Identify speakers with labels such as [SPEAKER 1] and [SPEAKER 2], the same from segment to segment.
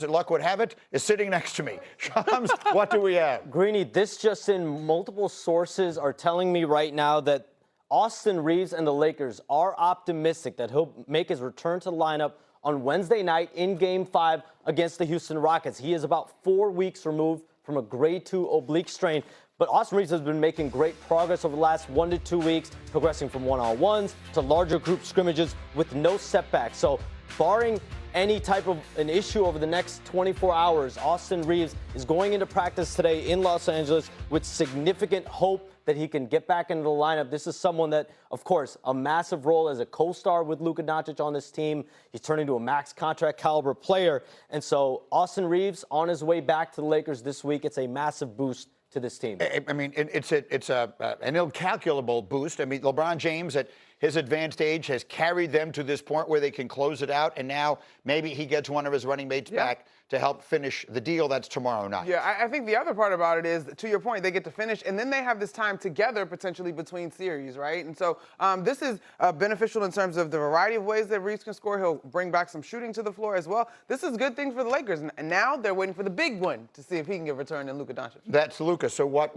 [SPEAKER 1] luck would have it, is sitting next to me. Shams, what do we have?
[SPEAKER 2] Greeny, this just in, multiple sources are telling me right now that Austin Reaves and the Lakers are optimistic that he'll make his return to the lineup on Wednesday night in Game 5 against the Houston Rockets. He is about 4 weeks removed from a grade 2 oblique strain. But Austin Reaves has been making great progress over the last 1 to 2 weeks, progressing from one-on-ones to larger group scrimmages with no setbacks. So barring any type of an issue over the next 24 hours, Austin Reaves is going into practice today in Los Angeles with significant hope that he can get back into the lineup. This is someone that, of course, a massive role as a co-star with Luka Dončić on this team. He's turning into a max contract caliber player. And so Austin Reaves on his way back to the Lakers this week. It's a massive boost to this team.
[SPEAKER 1] I mean, it's an incalculable boost. I mean, LeBron James at his advanced age has carried them to this point where they can close it out, and now maybe he gets one of his running mates back to help finish the deal. That's tomorrow night.
[SPEAKER 3] Yeah, I think the other part about it is, to your point, they get to finish, and then they have this time together potentially between series, right? And so this is beneficial in terms of the variety of ways that Reaves can score. He'll bring back some shooting to the floor as well. This is good things for the Lakers, and now they're waiting for the big one to see if he can get returned in Luka Dončić.
[SPEAKER 1] That's Luka. So what?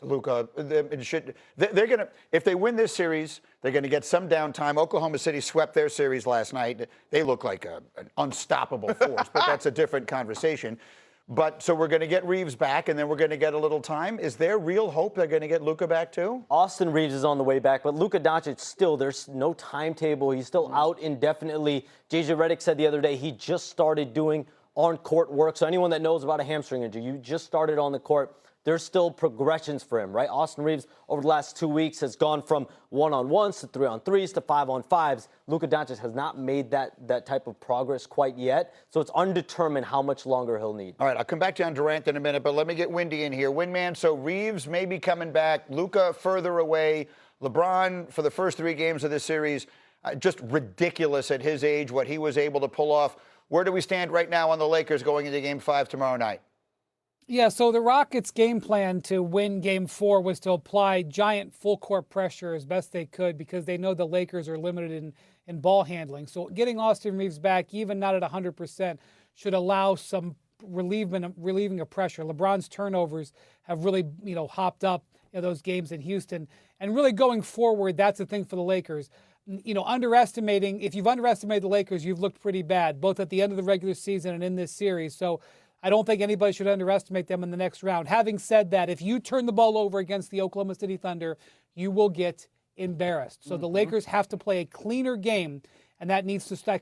[SPEAKER 1] Luka, they're going to, if they win this series, they're going to get some downtime. Oklahoma City swept their series last night. They look like an unstoppable force, but that's a different conversation. But so we're going to get Reaves back, and then we're going to get a little time. Is there real hope they're going to get Luka back too?
[SPEAKER 2] Austin Reaves is on the way back, but Luka Dončić still, there's no timetable. He's still out indefinitely. JJ Redick said the other day he just started doing on-court work. So anyone that knows about a hamstring injury, you just started on the court. There's still progressions for him, right? Austin Reaves over the last 2 weeks has gone from one-on-ones to three-on-threes to five-on-fives. Luka Dončić has not made that type of progress quite yet, so it's undetermined how much longer he'll need.
[SPEAKER 1] All right, I'll come back to you on Durant in a minute, but let me get Windy in here. Windman, so Reaves may be coming back, Luka further away, LeBron for the first 3 games of this series, just ridiculous at his age what he was able to pull off. Where do we stand right now on the Lakers going into Game 5 tomorrow night?
[SPEAKER 4] Yeah, so the Rockets' game plan to win Game 4 was to apply giant full-court pressure as best they could because they know the Lakers are limited in ball handling. So getting Austin Reaves back, even not at 100%, should allow some relieving of pressure. LeBron's turnovers have really, hopped up in those games in Houston. And really going forward, that's the thing for the Lakers. If you've underestimated the Lakers, you've looked pretty bad, both at the end of the regular season and in this series. So I don't think anybody should underestimate them in the next round. Having said that, if you turn the ball over against the Oklahoma City Thunder, you will get embarrassed. So the Lakers have to play a cleaner game, and that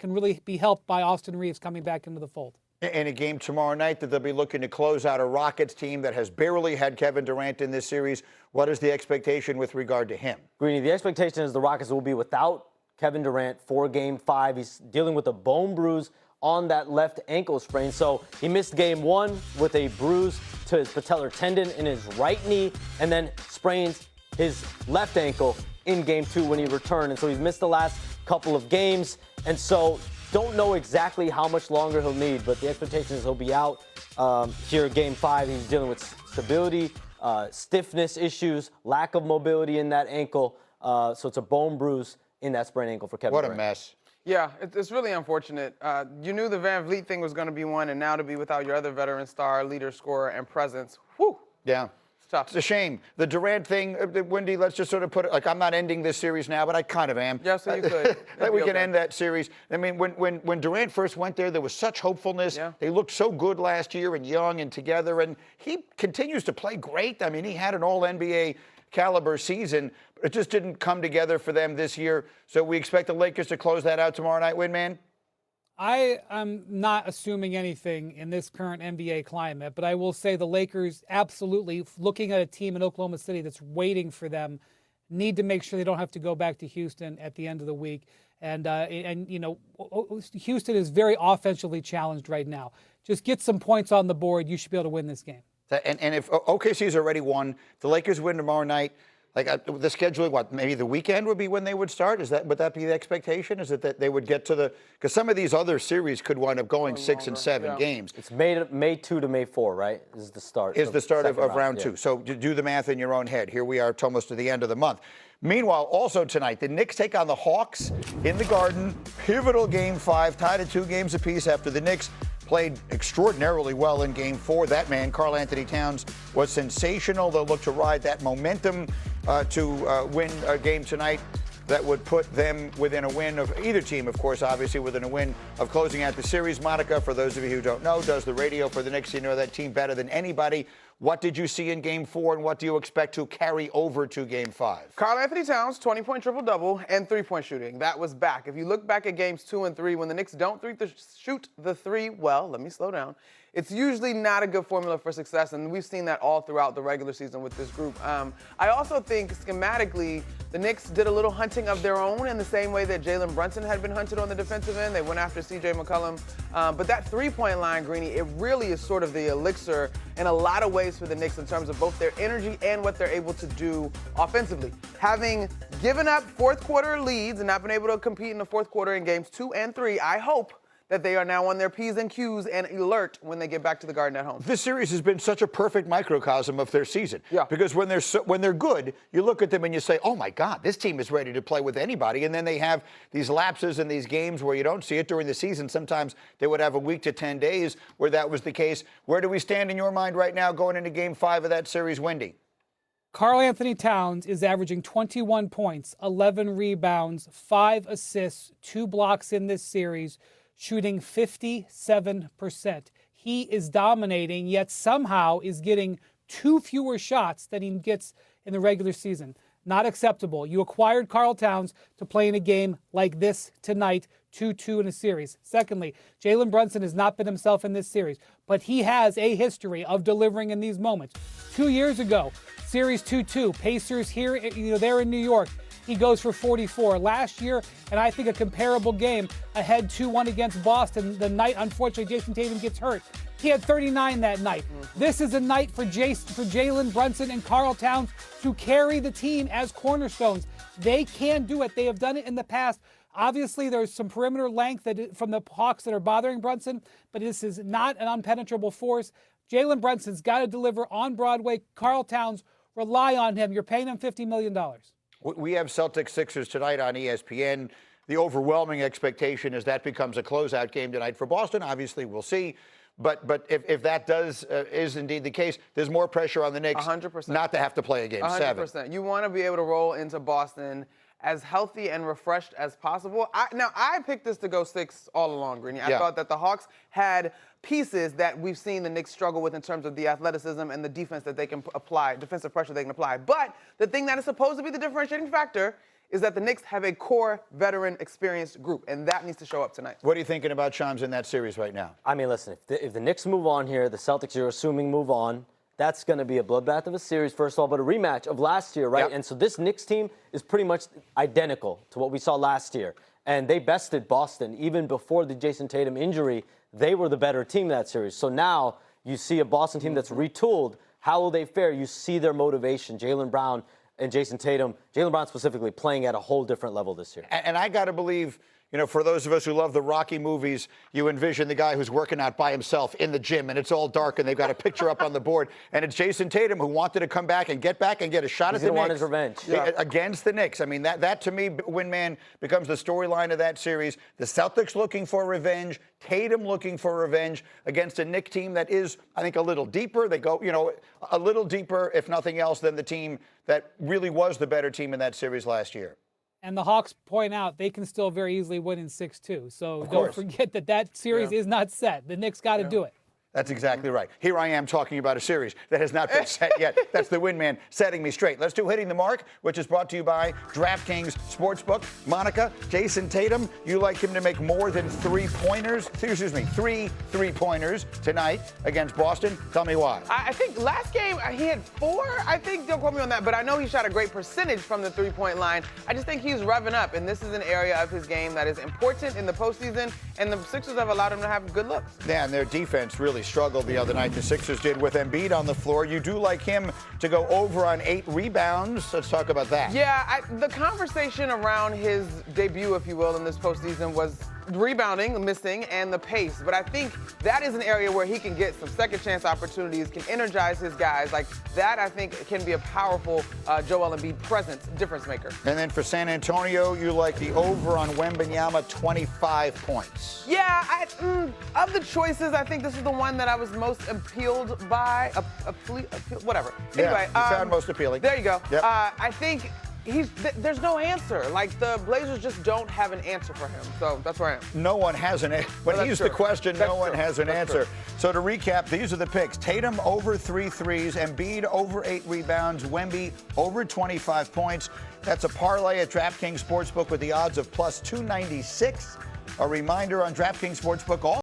[SPEAKER 4] can really be helped by Austin Reaves coming back into the fold.
[SPEAKER 1] In a game tomorrow night that they'll be looking to close out a Rockets team that has barely had Kevin Durant in this series, what is the expectation with regard to him?
[SPEAKER 2] Greeny, the expectation is the Rockets will be without Kevin Durant for Game 5. He's dealing with a bone bruise on that left ankle sprain. So he missed Game 1 with a bruise to his patellar tendon in his right knee and then sprains his left ankle in Game 2 when he returned. And so he's missed the last couple of games. And so don't know exactly how much longer he'll need, but the expectation is he'll be out here in Game 5. He's dealing with stability, stiffness issues, lack of mobility in that ankle. So it's a bone bruise in that sprained ankle for Kevin Durant.
[SPEAKER 1] What a mess.
[SPEAKER 3] Yeah, it's really unfortunate. You knew the Van Vliet thing was going to be one, and now to be without your other veteran star, leader, scorer, and presence, whew.
[SPEAKER 1] Yeah.
[SPEAKER 3] It's tough.
[SPEAKER 1] It's a shame. The Durant thing, Wendy, let's just sort of put it, like, I'm not ending this series now, but I kind of am.
[SPEAKER 3] Yeah, so you could.
[SPEAKER 1] That we can end that series. I mean, when Durant first went there was such hopefulness. Yeah. They looked so good last year and young and together, and he continues to play great. I mean, he had an all-NBA caliber season. It just didn't come together for them this year. So we expect the Lakers to close that out tomorrow night, Windman?
[SPEAKER 4] I am not assuming anything in this current NBA climate, but I will say the Lakers absolutely, looking at a team in Oklahoma City that's waiting for them, need to make sure they don't have to go back to Houston at the end of the week. And Houston is very offensively challenged right now. Just get some points on the board. You should be able to win this game.
[SPEAKER 1] And if OKC's already won, the Lakers win tomorrow night, like the scheduling, maybe the weekend would be when they would start? Would that be the expectation? Is it that they would get to because some of these other series could wind up going 6 and 7 games.
[SPEAKER 2] It's May 2 to May 4, right? Is the start.
[SPEAKER 1] Is the start of round 2.
[SPEAKER 2] Yeah.
[SPEAKER 1] So do the math in your own head. Here we are almost to the end of the month. Meanwhile, also tonight, the Knicks take on the Hawks in the Garden. Pivotal Game 5, tied at 2 games apiece after the Knicks played extraordinarily well in Game 4. That man, Karl Anthony Towns, was sensational. They'll look to ride that momentum to win a game tonight that would put them within a win of either team, of course, obviously within a win of closing out the series. Monica, for those of you who don't know, does the radio for the Knicks. You know that team better than anybody. What did you see in Game 4, and what do you expect to carry over to Game 5?
[SPEAKER 3] Karl Anthony Towns, 20-point triple-double and three-point shooting. That was back. If you look back at Games 2 and 3, when the Knicks don't shoot the three well, let me slow down, it's usually not a good formula for success, and we've seen that all throughout the regular season with this group. I also think schematically, the Knicks did a little hunting of their own in the same way that Jalen Brunson had been hunted on the defensive end. They went after C.J. McCollum. But that three-point line, Greeny, it really is sort of the elixir in a lot of ways for the Knicks in terms of both their energy and what they're able to do offensively. Having given up fourth-quarter leads and not been able to compete in the fourth quarter in Games 2 and 3, I hope that they are now on their P's and Q's and alert when they get back to the Garden at home.
[SPEAKER 1] This series has been such a perfect microcosm of their season.
[SPEAKER 3] Yeah.
[SPEAKER 1] Because when they're good, you look at them and you say, oh my God, this team is ready to play with anybody. And then they have these lapses in these games where you don't see it during the season. Sometimes they would have a week to 10 days where that was the case. Where do we stand in your mind right now going into Game 5 of that series, Wendy?
[SPEAKER 4] Karl Anthony Towns is averaging 21 points, 11 rebounds, 5 assists, 2 blocks in this series, shooting 57%. He is dominating, yet somehow is getting 2 fewer shots than he gets in the regular season. Not acceptable. You acquired Karl Towns to play in a game like this tonight, 2-2 in a series. Secondly, Jalen Brunson has not been himself in this series, but he has a history of delivering in these moments. 2 years ago, series 2-2, Pacers here, they're in New York. He goes for 44. Last year, and I think a comparable game, ahead 2-1 against Boston, the night, unfortunately, Jason Tatum gets hurt. He had 39 that night. This is a night for Jalen Brunson and Karl Towns to carry the team as cornerstones. They can do it. They have done it in the past. Obviously, there's some perimeter length from the Hawks that are bothering Brunson, but this is not an unpenetrable force. Jalen Brunson's got to deliver on Broadway. Karl Towns, rely on him. You're paying him $50 million.
[SPEAKER 1] We have Celtics Sixers tonight on ESPN. The overwhelming expectation is that becomes a closeout game tonight for Boston. Obviously, we'll see. But if that is indeed the case, there's more pressure on the Knicks
[SPEAKER 3] 100%.
[SPEAKER 1] Not to have to play a Game 7.
[SPEAKER 3] 100%. You want to be able to roll into Boston as healthy and refreshed as possible. I picked this to go 6 all along, Greeny. I thought that the Hawks had pieces that we've seen the Knicks struggle with in terms of the athleticism and the defense that they can apply, defensive pressure they can apply. But the thing that is supposed to be the differentiating factor is that the Knicks have a core, veteran, experienced group, and that needs to show up tonight.
[SPEAKER 1] What are you thinking about Shams in that series right now?
[SPEAKER 2] I mean, listen, if the Knicks move on here, the Celtics, you're assuming, move on. That's going to be a bloodbath of a series, first of all, but a rematch of last year, right?
[SPEAKER 1] Yep.
[SPEAKER 2] And so this Knicks team is pretty much identical to what we saw last year. And they bested Boston. Even before the Jason Tatum injury, they were the better team in that series. So now you see a Boston team that's retooled. How will they fare? You see their motivation. Jaylen Brown and Jason Tatum, Jaylen Brown specifically, playing at a whole different level this year.
[SPEAKER 1] And I got to believe, for those of us who love the Rocky movies, you envision the guy who's working out by himself in the gym, and it's all dark, and they've got a picture up on the board, and it's Jason Tatum who wanted to come back and get a shot at the Knicks.
[SPEAKER 2] He's going to want his revenge.
[SPEAKER 1] Against the Knicks. I mean, that to me, Winman, becomes the storyline of that series. The Celtics looking for revenge, Tatum looking for revenge against a Knicks team that is, I think, a little deeper. They go, a little deeper, if nothing else, than the team that really was the better team in that series last year.
[SPEAKER 4] And the Hawks point out they can still very easily win in 6-2. So don't forget that series is not set. The Knicks got to do it.
[SPEAKER 1] That's exactly right. Here I am talking about a series that has not been set yet. That's the Windman setting me straight. Let's do Hitting the Mark, which is brought to you by DraftKings Sportsbook. Monica, Jason Tatum, you like him to make more than 3 3-pointers tonight against Boston. Tell me why.
[SPEAKER 3] I think last game he had 4. I think, don't quote me on that, but I know he shot a great percentage from the three-point line. I just think he's revving up, and this is an area of his game that is important in the postseason, and the Sixers have allowed him to have good looks.
[SPEAKER 1] Yeah, and their defense really struggled the other night. The Sixers did with Embiid on the floor. You do like him to go over on 8 rebounds. Let's talk about that.
[SPEAKER 3] Yeah, the conversation around his debut, if you will, in this postseason was rebounding, missing, and the pace. But I think that is an area where he can get some second chance opportunities, can energize his guys. Like that, I think, can be a powerful Joel Embiid presence, difference maker.
[SPEAKER 1] And then for San Antonio, you like the over on Wembanyama, 25 points.
[SPEAKER 3] Yeah, of the choices, I think this is the one that I was most appealed by. Whatever.
[SPEAKER 1] Yeah,
[SPEAKER 3] Anyway,
[SPEAKER 1] you found most appealing.
[SPEAKER 3] There you go.
[SPEAKER 1] Yep.
[SPEAKER 3] I think there's no answer. Like the Blazers just don't have an answer for him. So that's where I am.
[SPEAKER 1] No one has an answer. When
[SPEAKER 3] Well,
[SPEAKER 1] he's
[SPEAKER 3] that's
[SPEAKER 1] the
[SPEAKER 3] true.
[SPEAKER 1] question,
[SPEAKER 3] That's
[SPEAKER 1] no one
[SPEAKER 3] true.
[SPEAKER 1] has an
[SPEAKER 3] That's
[SPEAKER 1] answer.
[SPEAKER 3] true.
[SPEAKER 1] So to recap, these are the picks. Tatum over 3 threes, Embiid over 8 rebounds, Wemby over 25 points. That's a parlay at DraftKings Sportsbook with the odds of plus 296. A reminder on DraftKings Sportsbook, all